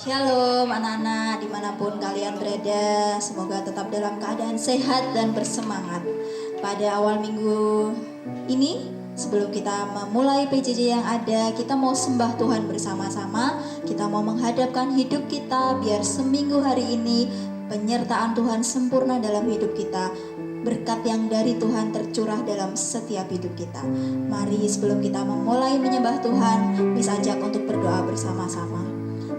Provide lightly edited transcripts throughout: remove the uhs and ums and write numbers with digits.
Shalom anak-anak dimanapun kalian berada, semoga tetap dalam keadaan sehat dan bersemangat. Pada awal minggu ini, sebelum kita memulai PJJ yang ada, kita mau sembah Tuhan bersama-sama. Kita mau menghadapkan hidup kita biar seminggu hari ini penyertaan Tuhan sempurna dalam hidup kita. Berkat yang dari Tuhan tercurah dalam setiap hidup kita. Mari sebelum kita memulai menyembah Tuhan, bisa ajak untuk berdoa bersama-sama.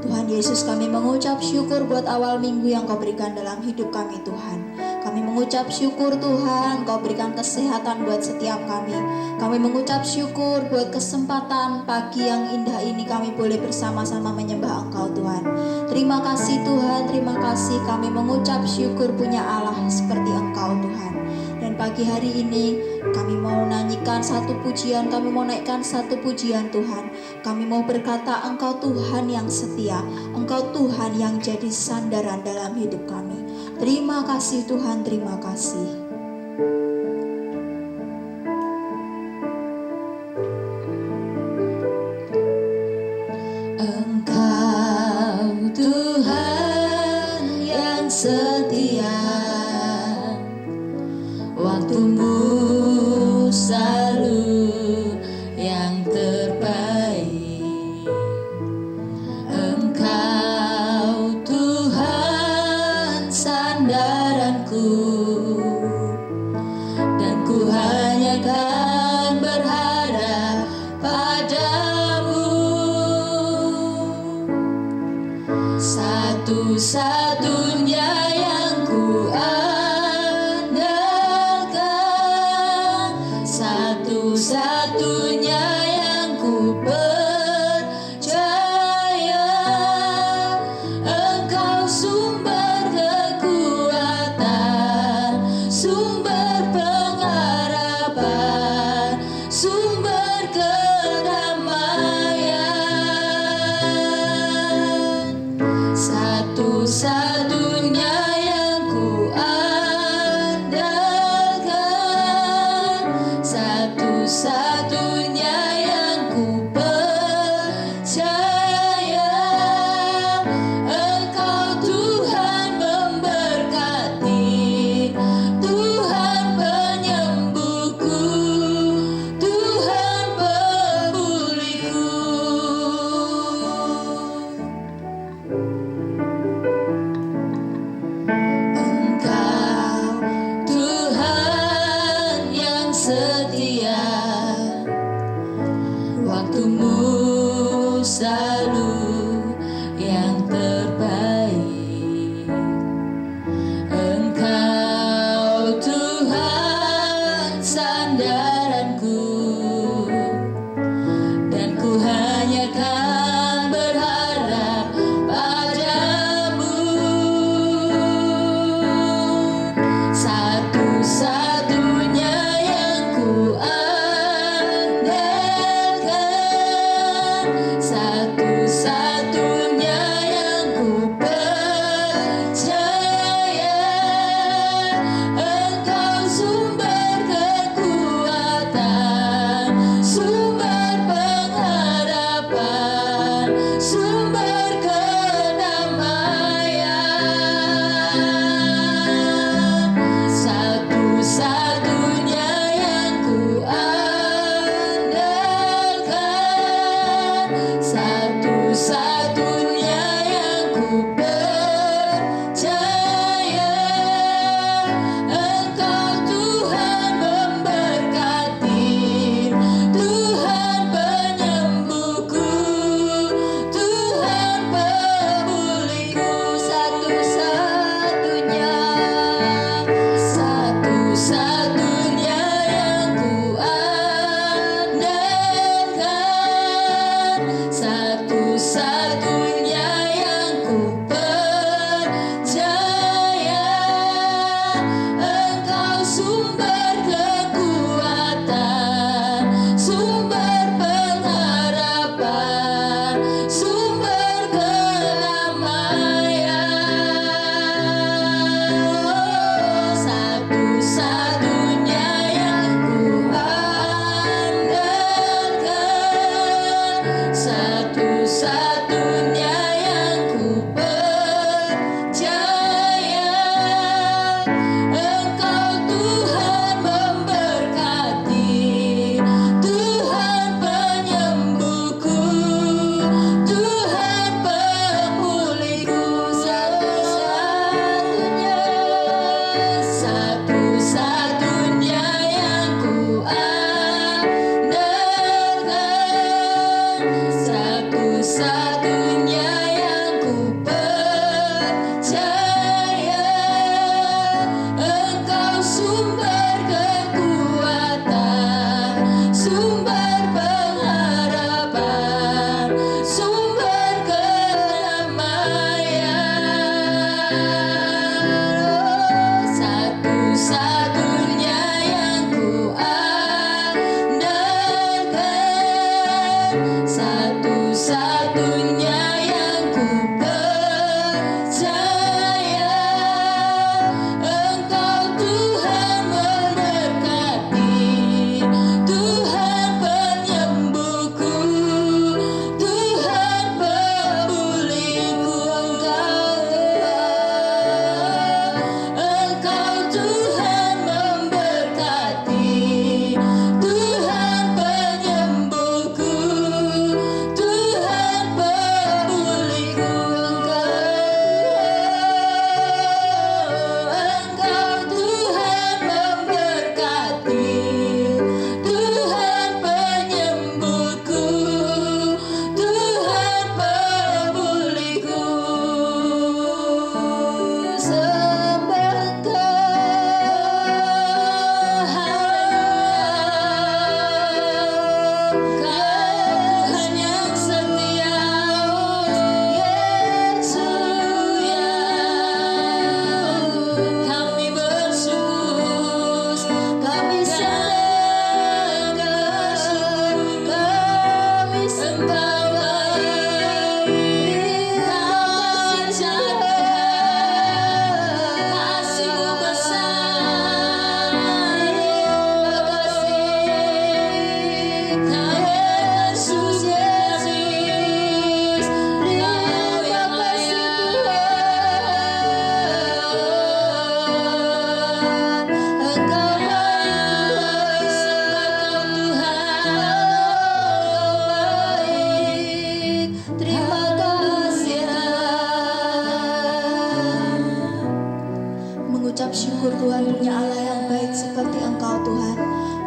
Tuhan Yesus, kami mengucap syukur buat awal minggu yang Kau berikan dalam hidup kami Tuhan. Kami mengucap syukur Tuhan, Kau berikan kesehatan buat setiap kami. Kami mengucap syukur buat kesempatan pagi yang indah ini kami boleh bersama-sama menyembah Engkau Tuhan. Terima kasih Tuhan, terima kasih, kami mengucap syukur punya Allah seperti Engkau Tuhan. Dan pagi hari ini kami mau nyanyikan satu pujian, kami mau naikkan satu pujian Tuhan. Kami mau berkata Engkau Tuhan yang setia, Engkau Tuhan yang jadi sandaran dalam hidup kami. Terima kasih Tuhan, terima kasih. Engkau Tuhan yang setia, waktumu selalu yang terbaik. Engkau Tuhan sandaranku, dan ku hanya kan berharap padamu. Satu-satunya yang ku satu-satunya yang ku percaya, Engkau sumber kekuatan, sumber pengharapan, sumber kedamaian. Satu-satunya Engkau Tuhan.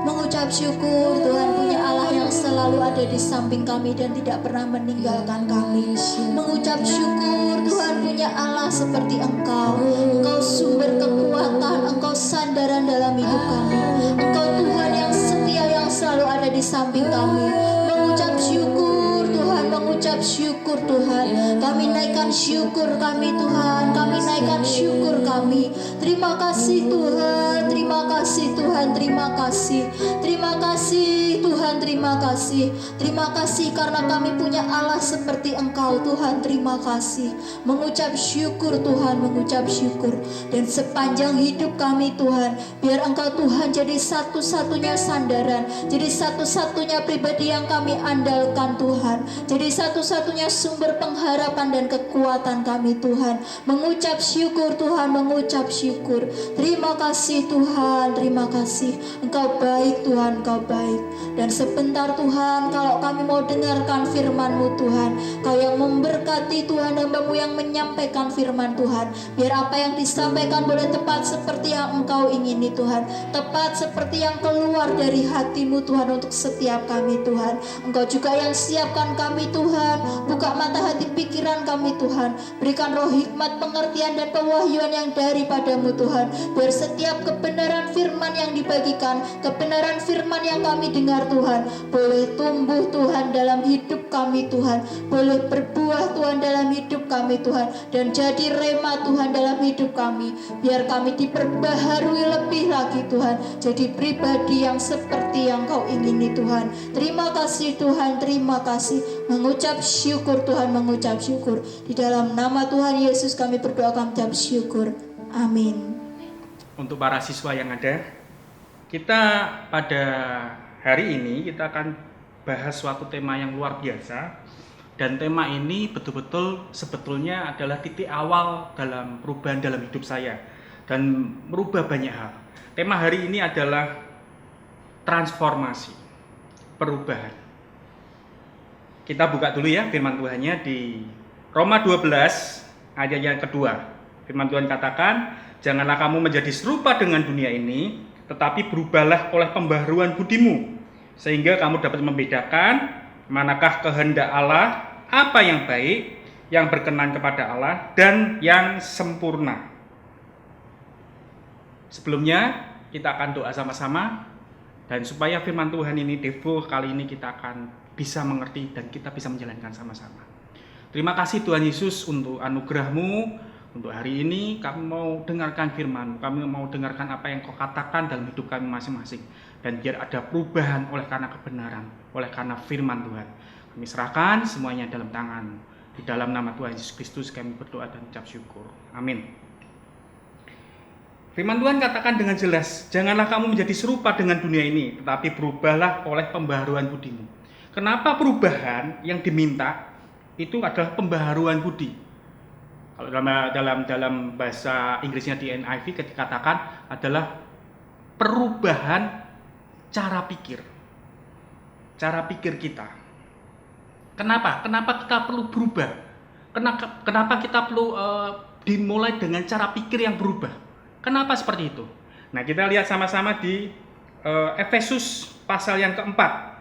Mengucap syukur Tuhan punya Allah yang selalu ada di samping kami dan tidak pernah meninggalkan kami. Mengucap syukur Tuhan punya Allah seperti Engkau. Engkau sumber kekuatan, Engkau sandaran dalam hidup kami. Engkau Tuhan yang setia yang selalu ada di samping kami. Mengucap syukur Tuhan, mengucap syukur Tuhan. Kami naikkan syukur kami Tuhan, kami naikkan syukur kami. Terima kasih Tuhan, terima kasih Tuhan, terima kasih. Terima kasih Tuhan, terima kasih. Terima kasih karena kami punya Allah seperti Engkau Tuhan, terima kasih. Mengucap syukur Tuhan, mengucap syukur. Dan sepanjang hidup kami Tuhan, biar Engkau Tuhan jadi satu-satunya sandaran, jadi satu-satunya pribadi yang kami andalkan Tuhan, jadi satu-satunya sumber pengharapan dan kekuatan kami Tuhan. Mengucap syukur Tuhan, mengucap syukur. Terima kasih Tuhan, terima kasih. Engkau baik Tuhan, Engkau baik. Dan sebentar Tuhan, kalau kami mau dengarkan firman-Mu Tuhan, Kau yang memberkati Tuhan, hamba-Mu yang menyampaikan firman Tuhan. Biar apa yang disampaikan boleh tepat seperti yang Engkau ingini Tuhan, tepat seperti yang keluar dari hati-Mu Tuhan untuk setiap kami Tuhan. Engkau juga yang siapkan kami Tuhan, buka mata hati pikiran kami Tuhan, berikan roh hikmat, pengertian dan pewahyuan yang daripadamu Tuhan. Biar setiap kebenaran firman yang dibagikan, kebenaran firman yang kami dengar Tuhan, boleh tumbuh Tuhan dalam hidup kami Tuhan, boleh berbuah Tuhan dalam hidup kami Tuhan, dan jadi rema Tuhan dalam hidup kami. Biar kami diperbaharui lebih lagi Tuhan, jadi pribadi yang seperti yang Kau ingini Tuhan. Terima kasih Tuhan, terima kasih. Mengucap syukur Tuhan, mengucap syukur. Di dalam nama Tuhan Yesus kami berdoa, kami ucap syukur. Amin. Untuk para siswa yang ada, kita pada hari ini kita akan bahas suatu tema yang luar biasa. Dan tema ini betul-betul sebetulnya adalah titik awal dalam perubahan dalam hidup saya dan merubah banyak hal. Tema hari ini adalah transformasi, perubahan. Kita buka dulu ya firman Tuhannya di Roma 12 ayat yang kedua. Firman Tuhan katakan, janganlah kamu menjadi serupa dengan dunia ini, tetapi berubahlah oleh pembaharuan budimu, sehingga kamu dapat membedakan manakah kehendak Allah, apa yang baik, yang berkenan kepada Allah, dan yang sempurna. Sebelumnya kita akan doa sama-sama, dan supaya firman Tuhan ini Devo kali ini kita akan bisa mengerti dan kita bisa menjalankan sama-sama. Terima kasih Tuhan Yesus untuk anugerah-Mu. Untuk hari ini kami mau dengarkan firman, kami mau dengarkan apa yang Kau katakan dalam hidup kami masing-masing. Dan biar ada perubahan oleh karena kebenaran, oleh karena firman Tuhan. Kami serahkan semuanya dalam tangan. Di dalam nama Tuhan Yesus Kristus kami berdoa dan ucap syukur. Amin. Firman Tuhan katakan dengan jelas, janganlah kamu menjadi serupa dengan dunia ini, tetapi berubahlah oleh pembaharuan budimu. Kenapa perubahan yang diminta itu adalah pembaharuan budi? Kalau dalam bahasa Inggrisnya di NIV dikatakan adalah perubahan cara pikir kita. Kenapa kita perlu berubah? Kenapa kita perlu dimulai dengan cara pikir yang berubah? Kenapa seperti itu? Nah, kita lihat sama-sama di Efesus pasal yang keempat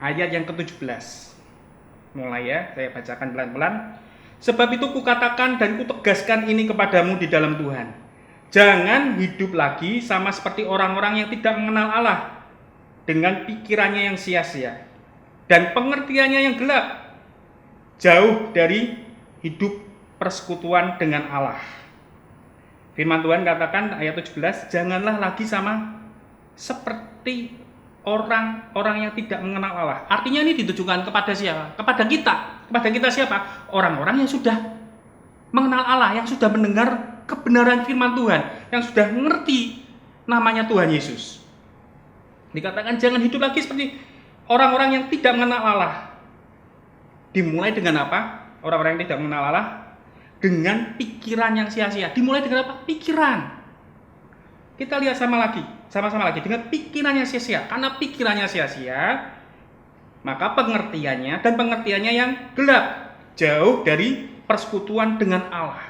ayat yang ke-17. Mulai ya, saya bacakan pelan-pelan. Sebab itu kukatakan dan kutegaskan ini kepadamu di dalam Tuhan. Jangan hidup lagi sama seperti orang-orang yang tidak mengenal Allah, dengan pikirannya yang sia-sia dan pengertiannya yang gelap, jauh dari hidup persekutuan dengan Allah. Firman Tuhan katakan ayat 17, janganlah lagi sama seperti orang-orang yang tidak mengenal Allah. Artinya ini ditujukan kepada siapa? Kepada kita. Kepada kita siapa? Orang-orang yang sudah mengenal Allah, yang sudah mendengar kebenaran firman Tuhan, yang sudah mengerti namanya Tuhan Yesus. Dikatakan jangan hidup lagi seperti orang-orang yang tidak mengenal Allah. Dimulai dengan apa? Orang-orang yang tidak mengenal Allah dengan pikiran yang sia-sia. Dimulai dengan apa? Pikiran. Kita lihat sama-sama lagi dengan pikiran yang sia-sia. Karena pikirannya sia-sia, maka pengertiannya yang gelap, jauh dari persekutuan dengan Allah.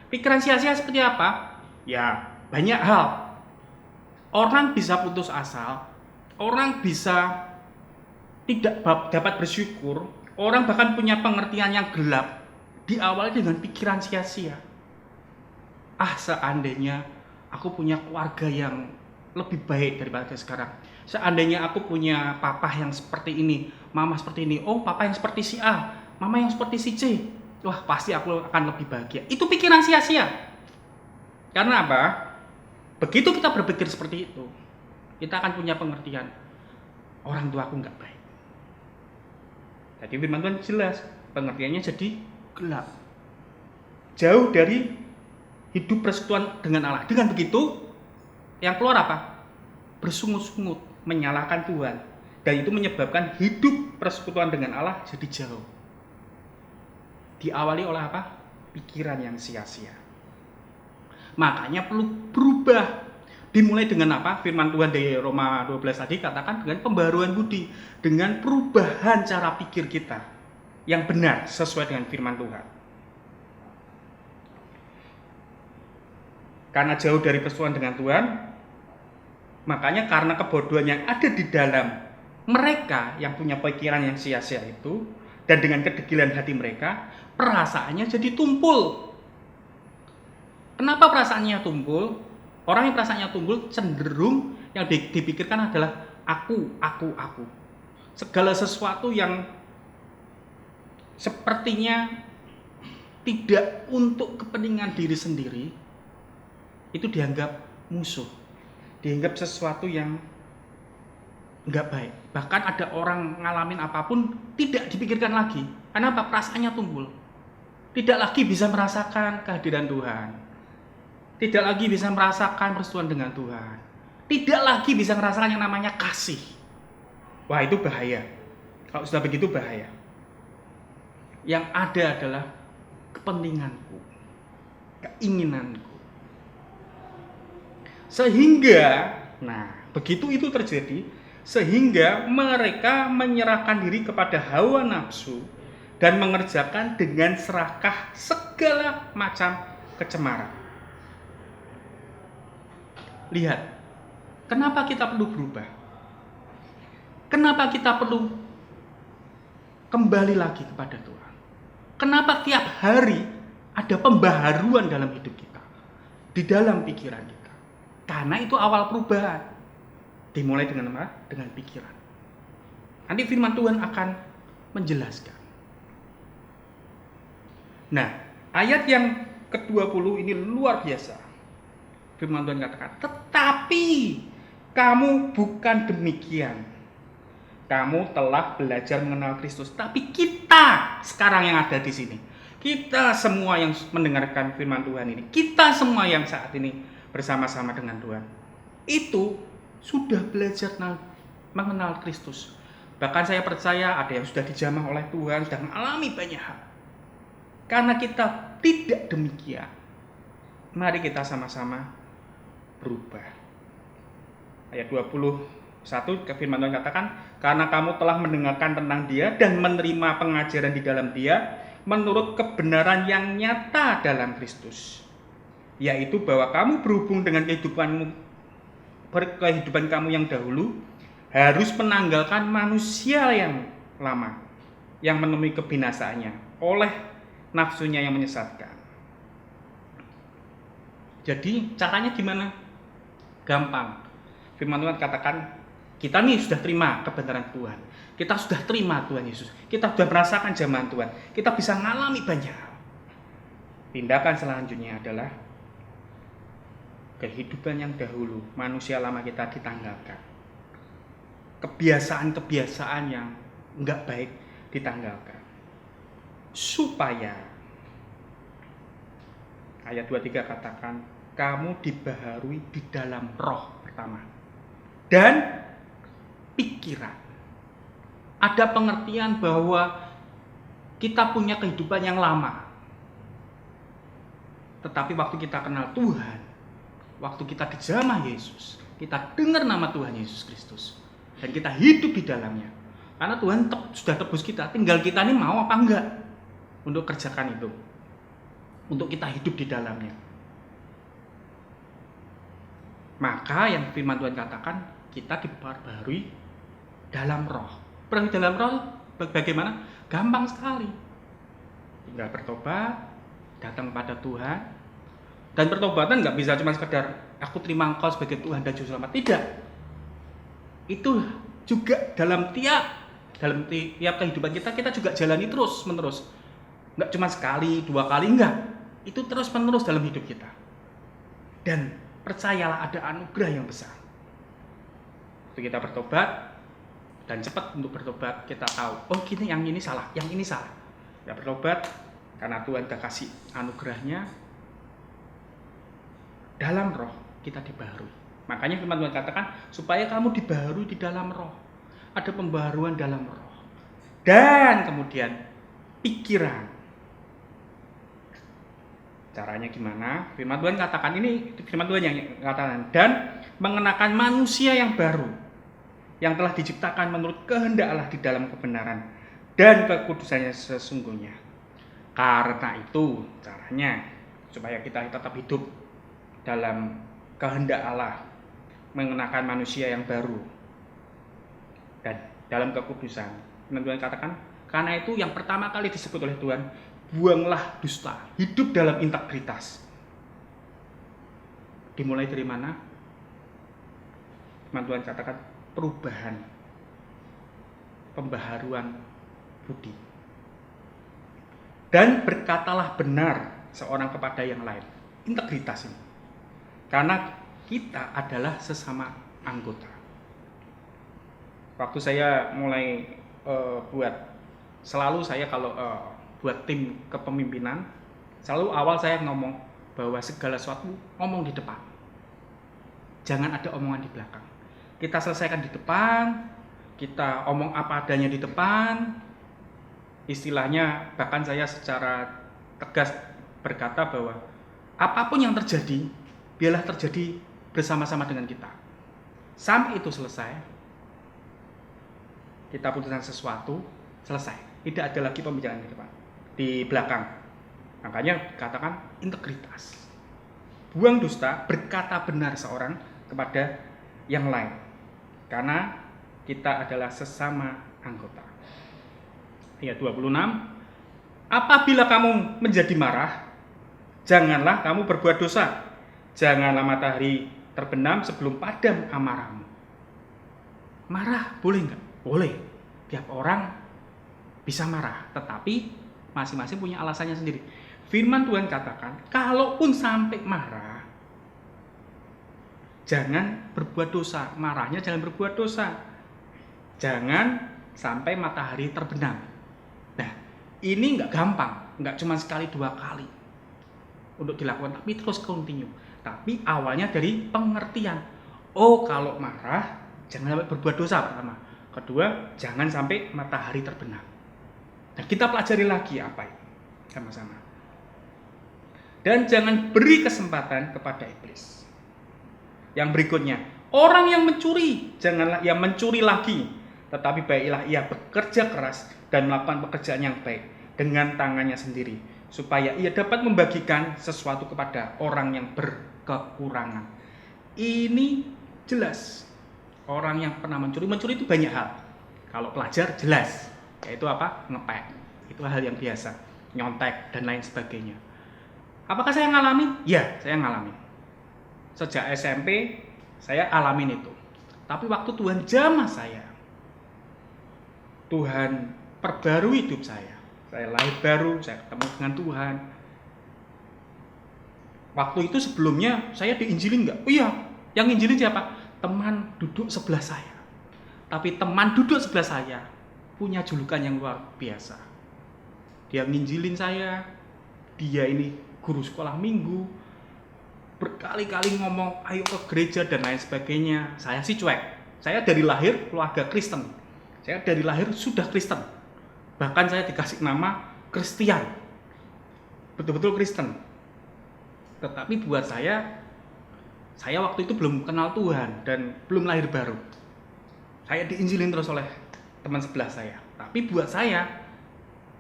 Pikiran sia-sia seperti apa? Ya, banyak hal. orang bisa putus asa, orang bisa tidak dapat bersyukur, orang bahkan punya pengertian yang gelap, diawali dengan pikiran sia-sia. Seandainya aku punya keluarga yang lebih baik daripada sekarang. Seandainya aku punya papa yang seperti ini, mama seperti ini, papa yang seperti si A, mama yang seperti si C. Wah, pasti aku akan lebih bahagia. Itu pikiran sia-sia. Karena apa? Begitu kita berpikir seperti itu, kita akan punya pengertian, orang tua aku nggak baik. Jadi firman Tuhan jelas, pengertiannya jadi gelap. Jauh dari hidup persekutuan dengan Allah. Dengan begitu, yang keluar apa? Bersungut-sungut, menyalahkan Tuhan. Dan itu menyebabkan hidup persekutuan dengan Allah jadi jauh. Diawali oleh apa? Pikiran yang sia-sia. Makanya perlu berubah. Dimulai dengan apa? Firman Tuhan di Roma 12 tadi katakan dengan pembaruan budi, dengan perubahan cara pikir kita yang benar sesuai dengan firman Tuhan. Karena jauh dari persekutuan dengan Tuhan, makanya karena kebodohan yang ada di dalam mereka yang punya pikiran yang sia-sia itu, dan dengan kedegilan hati mereka, perasaannya jadi tumpul. Kenapa perasaannya tumpul? Orang yang perasaannya tumpul cenderung yang dipikirkan adalah aku. Segala sesuatu yang sepertinya tidak untuk kepentingan diri sendiri, itu dianggap musuh. Dianggap sesuatu yang nggak baik. Bahkan ada orang ngalamin apapun tidak dipikirkan lagi. Kenapa? Perasaannya tumpul. Tidak lagi bisa merasakan kehadiran Tuhan. Tidak lagi bisa merasakan persekutuan dengan Tuhan. Tidak lagi bisa merasakan yang namanya kasih. Wah, itu bahaya. Kalau sudah begitu bahaya. Yang ada adalah kepentinganku, keinginanku. Sehingga, begitu itu terjadi, sehingga mereka menyerahkan diri kepada hawa nafsu dan mengerjakan dengan serakah segala macam kecemaran. Lihat, kenapa kita perlu berubah? Kenapa kita perlu kembali lagi kepada Tuhan? Kenapa tiap hari ada pembaharuan dalam hidup kita, di dalam pikiran kita? Karena itu awal perubahan. Dimulai dengan apa? Dengan pikiran. Nanti firman Tuhan akan menjelaskan. Ayat yang ke-20 ini luar biasa. Firman Tuhan katakan, tetapi kamu bukan demikian. Kamu telah belajar mengenal Kristus. Tapi kita sekarang yang ada di sini, kita semua yang mendengarkan firman Tuhan ini, kita semua yang saat ini bersama-sama dengan Tuhan, itu sudah belajar mengenal Kristus. Bahkan saya percaya ada yang sudah dijamah oleh Tuhan, sudah mengalami banyak hal. Karena kita tidak demikian, mari kita sama-sama berubah. Ayat 21 firman Tuhan katakan, karena kamu telah mendengarkan tentang Dia dan menerima pengajaran di dalam Dia menurut kebenaran yang nyata dalam Kristus, yaitu bahwa kamu berhubung dengan kehidupan kamu yang dahulu harus menanggalkan manusia yang lama yang menemui kebinasaannya oleh nafsunya yang menyesatkan. Jadi caranya gimana? Gampang. Firman Tuhan katakan, kita nih sudah terima kebenaran Tuhan. Kita sudah terima Tuhan Yesus. Kita sudah merasakan jamahan Tuhan. Kita bisa mengalami banyak hal. Tindakan selanjutnya adalah kehidupan yang dahulu, manusia lama kita ditanggalkan. Kebiasaan-kebiasaan yang enggak baik ditanggalkan. Supaya ayat 23 katakan, kamu dibaharui di dalam roh pertama dan pikiran. Ada pengertian bahwa kita punya kehidupan yang lama, tetapi waktu kita kenal Tuhan, waktu kita dijamah Yesus, kita dengar nama Tuhan Yesus Kristus, dan kita hidup di dalamnya. Karena Tuhan sudah tebus kita, tinggal kita ini mau apa enggak untuk kerjakan itu, untuk kita hidup di dalamnya. Maka yang firman Tuhan katakan, kita diperbarui dalam roh. Perbarui dalam roh bagaimana? Gampang sekali. Tinggal bertobat, datang pada Tuhan. Dan pertobatan nggak bisa cuma sekedar aku terima Engkau sebagai Tuhan dan Juru Selamat. Tidak. Itu juga dalam tiap kehidupan kita juga jalani terus menerus. Nggak cuma sekali, 2 kali, enggak. Itu terus menerus dalam hidup kita. Dan percayalah ada anugerah yang besar. Waktu kita bertobat dan cepat untuk bertobat, kita tahu, oh gini, yang ini salah. Ya bertobat karena Tuhan sudah kasih anugerahnya. Dalam roh kita dibaharui. Makanya firman Tuhan katakan supaya kamu dibaharui di dalam roh. Ada pembaharuan dalam roh. Dan kemudian pikiran. Caranya gimana? Firman Tuhan katakan ini, firman Tuhan yang katakan, dan mengenakan manusia yang baru, yang telah diciptakan menurut kehendak Allah di dalam kebenaran dan kekudusannya sesungguhnya. Karena itu caranya supaya kita tetap hidup dalam kehendak Allah, mengenakan manusia yang baru dan dalam kekudusan. Firman Tuhan katakan, karena itu yang pertama kali disebut oleh Tuhan, buanglah dusta, hidup dalam integritas. Dimulai dari mana? Firman Tuhan katakan perubahan, pembaharuan budi. Dan berkatalah benar seorang kepada yang lain. Integritas ini. Karena kita adalah sesama anggota. Waktu saya mulai selalu saya kalau buat tim kepemimpinan, selalu awal saya ngomong bahwa segala sesuatu ngomong di depan. Jangan ada omongan di belakang. Kita selesaikan di depan, kita omong apa adanya di depan. Istilahnya bahkan saya secara tegas berkata bahwa apapun yang terjadi, biarlah terjadi bersama-sama dengan kita. Sampai itu selesai, kita putuskan sesuatu, selesai. Tidak ada lagi pembicaraan di depan, di belakang. Makanya katakan integritas. Buang dusta, berkata benar seorang kepada yang lain. Karena kita adalah sesama anggota. Ayat 26. Apabila kamu menjadi marah, janganlah kamu berbuat dosa. Janganlah matahari terbenam sebelum padam amarahmu. Marah boleh enggak? Boleh. Tiap orang bisa marah, tetapi masing-masing punya alasannya sendiri. Firman Tuhan katakan, kalaupun sampai marah, jangan berbuat dosa. Marahnya jangan berbuat dosa. Jangan sampai matahari terbenam. Nah, ini nggak gampang, nggak cuma sekali 2 kali untuk dilakukan, tapi terus continue. Tapi awalnya dari pengertian. Oh, kalau marah jangan sampai berbuat dosa pertama. Kedua, jangan sampai matahari terbenam. Nah, kita pelajari lagi apa ini sama-sama. Dan jangan beri kesempatan kepada iblis. Yang berikutnya, orang yang mencuri, janganlah ia mencuri lagi, tetapi baiklah ia bekerja keras dan melakukan pekerjaan yang baik dengan tangannya sendiri, supaya ia dapat membagikan sesuatu kepada orang yang berkekurangan. Ini jelas. Orang yang pernah mencuri itu banyak hal. Kalau pelajar jelas, yaitu apa? Ngepek. Itu hal yang biasa, nyontek dan lain sebagainya. Apakah saya ngalamin? Ya, saya ngalamin. Sejak SMP saya alamin itu. Tapi waktu Tuhan jamah saya, Tuhan perbarui hidup saya. Saya lahir baru, saya ketemu dengan Tuhan. Waktu itu sebelumnya saya diinjilin enggak? Oh iya, yang injilin siapa? Teman duduk sebelah saya. Tapi teman duduk sebelah saya punya julukan yang luar biasa. Dia nginjilin saya. Dia ini guru sekolah minggu. Berkali-kali ngomong ayo ke gereja dan lain sebagainya. Saya sih cuek. Saya dari lahir keluarga Kristen. Saya dari lahir sudah Kristen. Bahkan saya dikasih nama Kristian. Betul-betul Kristen. Tetapi buat saya waktu itu belum kenal Tuhan dan belum lahir baru. Saya diinjilin terus oleh teman sebelah saya. Tapi buat saya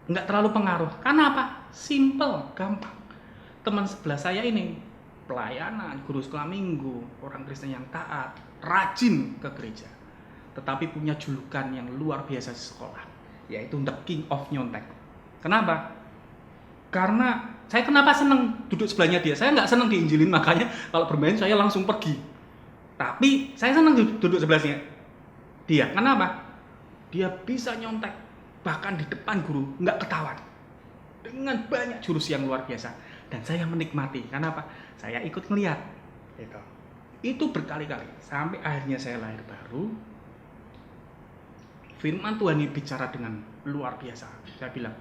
nggak terlalu pengaruh. Karena apa? Simple, gampang. Teman sebelah saya ini pelayanan, guru sekolah minggu, orang Kristen yang taat, rajin ke gereja, tetapi punya julukan yang luar biasa di sekolah, yaitu The King of Nyontek. Kenapa? Karena saya kenapa seneng duduk sebelahnya dia? Saya nggak seneng diinjilin, makanya kalau bermain saya langsung pergi. Tapi saya seneng duduk sebelahnya dia. Kenapa? Dia bisa nyontek, bahkan di depan guru nggak ketahuan, dengan banyak jurus yang luar biasa. Dan saya menikmati. Kenapa? Saya ikut ngeliat. Itu berkali-kali sampai akhirnya saya lahir baru. Firman Tuhan ini bicara dengan luar biasa. Saya bilang,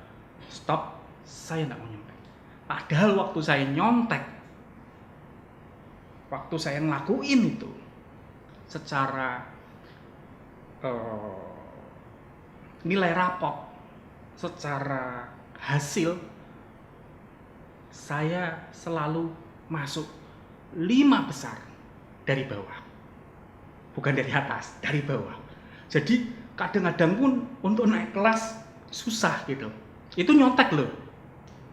stop, saya tidak mau nyontek. Padahal waktu saya nyontek, waktu saya ngelakuin itu secara nilai rapot, secara hasil, saya selalu masuk 5 besar dari bawah, bukan dari atas, dari bawah. Jadi kadang-kadang pun untuk naik kelas susah gitu. Itu nyontek loh,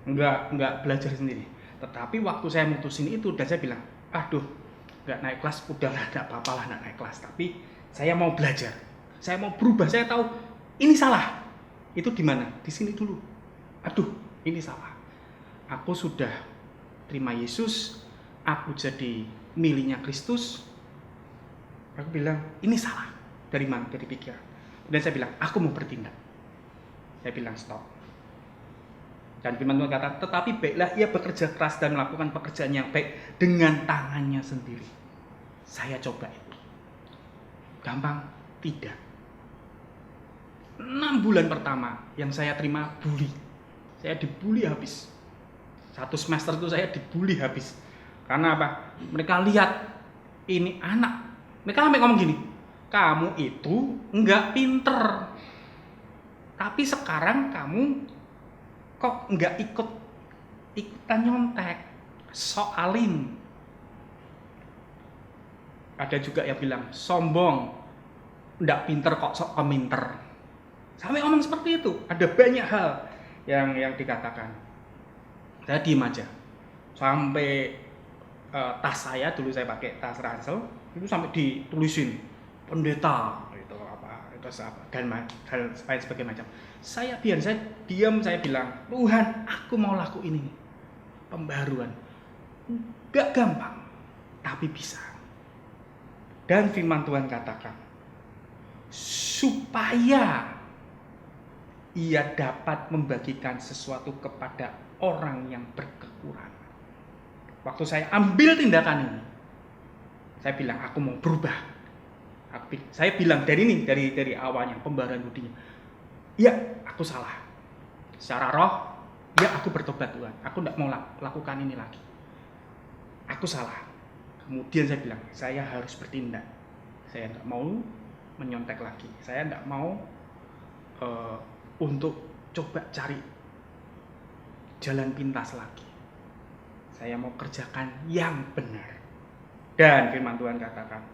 nggak belajar sendiri. Tetapi waktu saya mutusin itu dan saya bilang, aduh, nggak naik kelas, udahlah, nggak apa-apa lah nggak naik kelas. Tapi saya mau belajar, saya mau berubah. Saya tahu ini salah. Itu di mana? Di sini dulu. Aduh, ini salah. Aku sudah terima Yesus, aku jadi miliknya Kristus. Aku bilang, ini salah. Dari mana? Dari pikiran. Dan saya bilang, aku mau bertindak. Saya bilang, stop. Dan firman Tuhan kata, tetapi baiklah ia bekerja keras dan melakukan pekerjaan yang baik dengan tangannya sendiri. Saya coba itu. Gampang? Tidak. 6 bulan pertama yang saya terima bully. Saya dibully habis. 1 semester itu saya dibully habis. Karena apa? Mereka lihat ini anak. Mereka sampai ngomong gini, kamu itu enggak pinter. Tapi sekarang kamu kok enggak ikutan nyontek. Sok alim. Ada juga yang bilang sombong. Enggak pinter kok sok peminter. Sampai ngomong seperti itu. Ada banyak hal yang dikatakan. Saya diem aja. Sampai tas saya, dulu saya pakai tas ransel, itu sampai ditulisin pendeta itu apa dan lain sebagainya macam. Saya diam, saya bilang, Tuhan, aku mau lakuin ini. Pembaruan. Gak gampang, tapi bisa. Dan firman Tuhan katakan, supaya ia dapat membagikan sesuatu kepada orang yang berkekurangan. Waktu saya ambil tindakan ini, saya bilang aku mau berubah. Saya bilang dari awalnya pembaruan budinya, ya aku salah. Secara roh, ya aku bertobat Tuhan. Aku tidak mau lakukan ini lagi. Aku salah. Kemudian saya bilang, saya harus bertindak. Saya tidak mau menyontek lagi. Saya tidak mau untuk coba cari jalan pintas lagi. Saya mau kerjakan yang benar. Dan firman Tuhan katakan,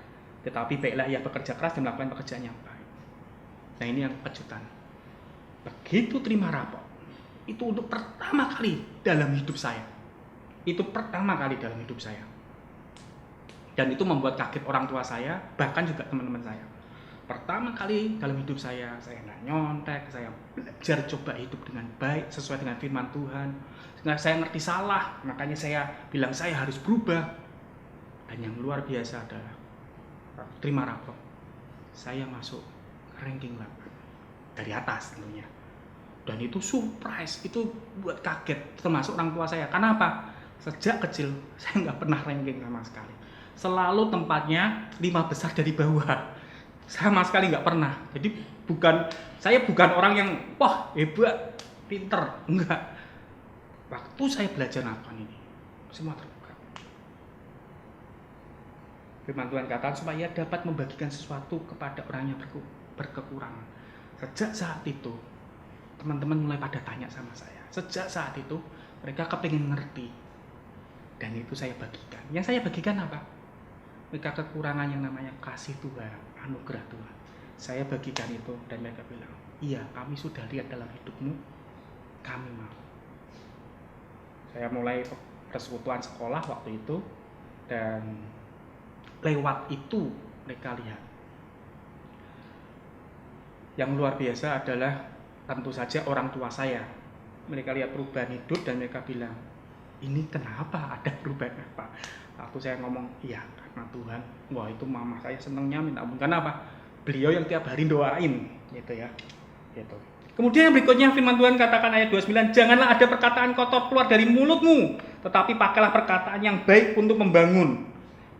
tetapi baiklah ia bekerja keras dan melakukan pekerjaan yang baik. Nah ini yang kejutan. Begitu terima rapot, itu untuk pertama kali dalam hidup saya. Itu pertama kali dalam hidup saya. Dan itu membuat kaget orang tua saya, bahkan juga teman-teman saya. Pertama kali dalam hidup saya nggak nyontek, saya belajar coba hidup dengan baik sesuai dengan firman Tuhan. Sehingga saya ngerti salah, makanya saya bilang saya harus berubah. Dan yang luar biasa adalah terima rapor, saya masuk ranking 8 dari atas tentunya. Dan itu surprise, itu buat kaget, termasuk orang tua saya. Kenapa? Sejak kecil saya nggak pernah ranking sama sekali. Selalu tempatnya 5 besar dari bawah. Sama sekali nggak pernah. Jadi saya bukan orang yang wah hebat, pinter, enggak. Waktu saya belajar melakukan ini, semua terbuka. Firman Tuhan kata supaya dapat membagikan sesuatu kepada orang yang berkekurangan. Sejak saat itu, teman-teman mulai pada tanya sama saya. Sejak saat itu, mereka kepingin ngerti. Dan itu saya bagikan. Yang saya bagikan apa? Mereka kekurangan yang namanya kasih Tuhan, anugerah Tuhan. Saya bagikan itu dan mereka bilang, iya kami sudah lihat dalam hidupmu, kami mau. Saya mulai persekutuan sekolah waktu itu, Dan lewat itu mereka lihat. Yang luar biasa adalah tentu saja orang tua saya. Mereka lihat perubahan hidup dan mereka bilang, ini kenapa ada perubahan apa? Aku saya ngomong, iya karena Tuhan. Wah itu mama saya senangnya minta ampun. Kenapa? Beliau yang tiap hari doain, gitu ya. Gitu. Kemudian yang berikutnya firman Tuhan katakan ayat 29, janganlah ada perkataan kotor keluar dari mulutmu, tetapi pakailah perkataan yang baik untuk membangun,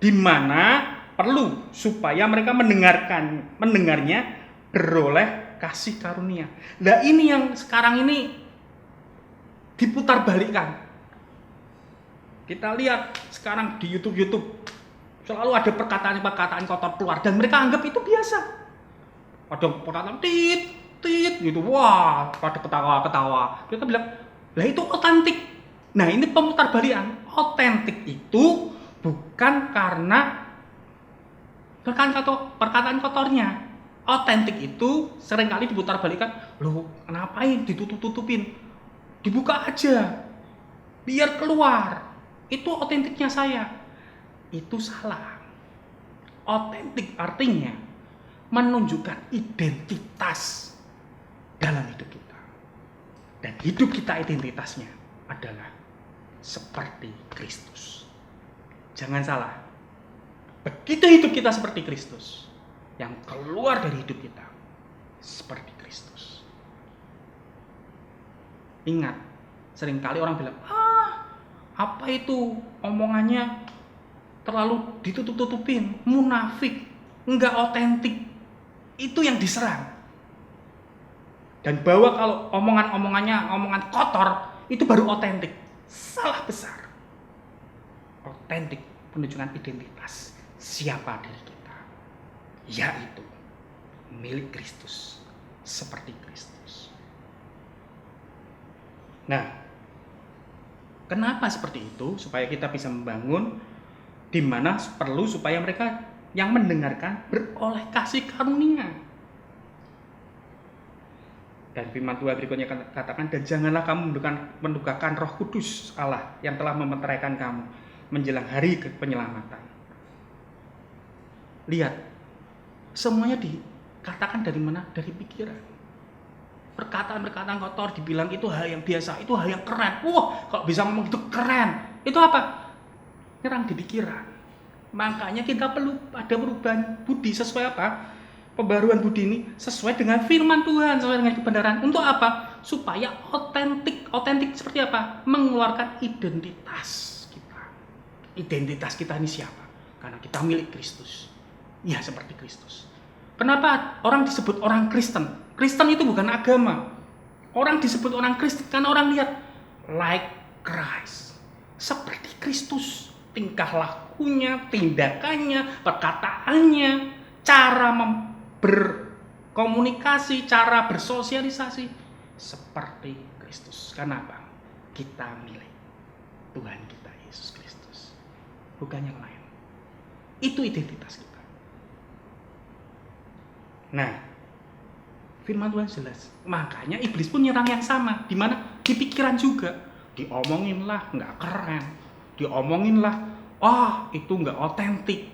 di mana perlu supaya mereka mendengarnya beroleh kasih karunia. Nah ini yang sekarang ini diputar balikan. Kita lihat sekarang di YouTube selalu ada perkataan-perkataan kotor keluar dan mereka anggap itu biasa. Ada perkataan tit gitu, wah pada ketawa-ketawa. Mereka bilang, lah itu otentik. Nah ini pemutar balikan. Otentik itu bukan karena perkataan kotornya. Otentik itu seringkali diputar balikan. Loh ngapain ditutup-tutupin? Dibuka aja, biar keluar. Itu otentiknya saya. Itu salah. Otentik artinya menunjukkan identitas dalam hidup kita. Dan hidup kita identitasnya adalah seperti Kristus. Jangan salah. Begitu hidup kita seperti Kristus, yang keluar dari hidup kita seperti Kristus. Ingat, seringkali orang bilang, apa itu omongannya terlalu ditutup-tutupin, munafik, enggak otentik. Itu yang diserang. Dan bahwa kalau omongan kotor, itu baru otentik. Salah besar. Otentik menunjukkan identitas. Siapa diri kita? Yaitu milik Kristus. Seperti Kristus. Nah, kenapa seperti itu? Supaya kita bisa membangun di mana perlu supaya mereka yang mendengarkan beroleh kasih karunia. Dan firman Tuhan berikutnya katakan, dan janganlah kamu mendukakan Roh Kudus Allah yang telah memeteraikan kamu menjelang hari penyelamatan. Lihat, semuanya dikatakan dari mana? Dari pikiran. Perkataan-perkataan kotor dibilang itu hal yang biasa, itu hal yang keren. Wah, kok bisa ngomong itu keren? Itu apa? Nyerang di pikiran. Makanya kita perlu ada perubahan budi sesuai apa? Pembaruan budi ini sesuai dengan firman Tuhan, sesuai dengan kebenaran. Untuk apa? Supaya otentik. Otentik seperti apa? Mengeluarkan identitas kita. Identitas kita ini siapa? Karena kita milik Kristus. Ya, seperti Kristus. Kenapa orang disebut orang Kristen? Kristen itu bukan agama. Orang disebut orang Kristen karena orang lihat like Christ. Seperti Kristus. Tingkah lakunya, tindakannya, perkataannya, cara berkomunikasi, cara bersosialisasi seperti Kristus. Kenapa? Kita milik Tuhan kita Yesus Kristus, bukan yang lain. Itu identitas kita. Nah, firman Tuhan jelas. Makanya iblis pun nyerang yang sama. Di mana? Di pikiran juga. Diomongin lah, nggak keren. Diomongin lah, itu nggak otentik.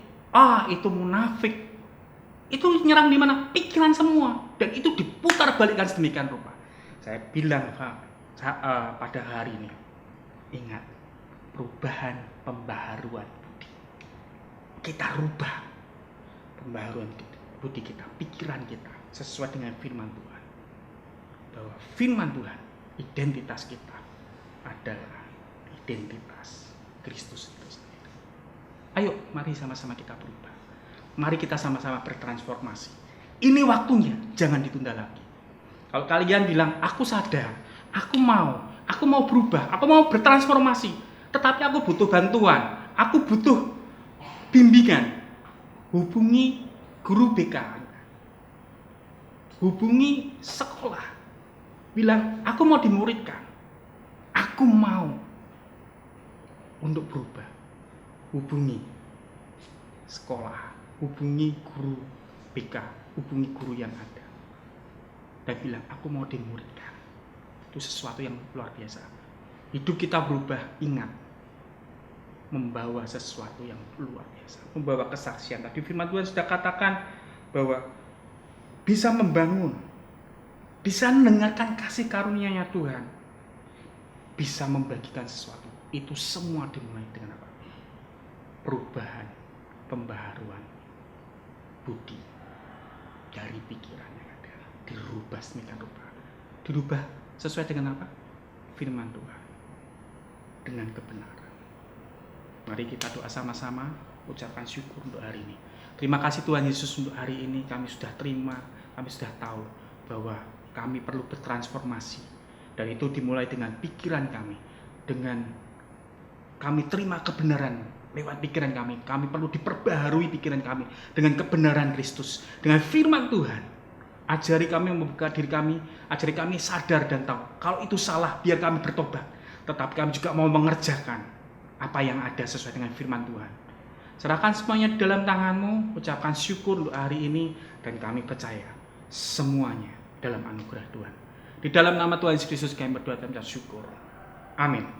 Itu munafik. Itu nyerang di mana? Pikiran semua. Dan itu diputar balikkan sedemikian rupa. Saya bilang pada hari ini, ingat, perubahan pembaharuan budi. Kita rubah pembaharuan budi kita, pikiran kita sesuai dengan firman Tuhan. Bahwa firman Tuhan, identitas kita adalah identitas Kristus itu sendiri. Ayo, mari sama-sama kita berubah. Mari kita sama-sama bertransformasi. Ini waktunya, jangan ditunda lagi. Kalau kalian bilang, aku sadar, aku mau berubah, aku mau bertransformasi, tetapi aku butuh bantuan, aku butuh bimbingan. Hubungi guru BK, hubungi sekolah, bilang, aku mau dimuridkan, aku mau untuk berubah. Hubungi sekolah, hubungi guru BK, hubungi guru yang ada, dan bilang, aku mau dimuridkan. Itu sesuatu yang luar biasa. Hidup kita berubah, ingat, membawa sesuatu yang luar biasa, membawa kesaksian. Tadi firman Tuhan sudah katakan bahwa bisa membangun, bisa mendengarkan kasih karunia-Nya Tuhan, bisa membagikan sesuatu. Itu semua dimulai dengan apa? Perubahan, pembaharuan budi dari pikiran yang ada, dirubah sedemikian rupa. Dirubah sesuai dengan apa? Firman Tuhan, dengan kebenaran. Mari kita doa sama-sama, ucapkan syukur untuk hari ini. Terima kasih Tuhan Yesus untuk hari ini. Kami sudah terima, kami sudah tahu bahwa kami perlu bertransformasi. Dan itu dimulai dengan pikiran kami. Dengan kami terima kebenaran lewat pikiran kami. Kami perlu diperbaharui pikiran kami dengan kebenaran Kristus, dengan firman Tuhan. Ajari kami membuka diri kami, ajari kami sadar dan tahu. Kalau itu salah, biar kami bertobat. Tetapi kami juga mau mengerjakan apa yang ada sesuai dengan firman Tuhan. Serahkan semuanya di dalam tangan-Mu, ucapkan syukur untuk hari ini, dan kami percaya semuanya dalam anugerah Tuhan. Di dalam nama Tuhan Yesus Kristus kami berdoa dan bersyukur. Amin.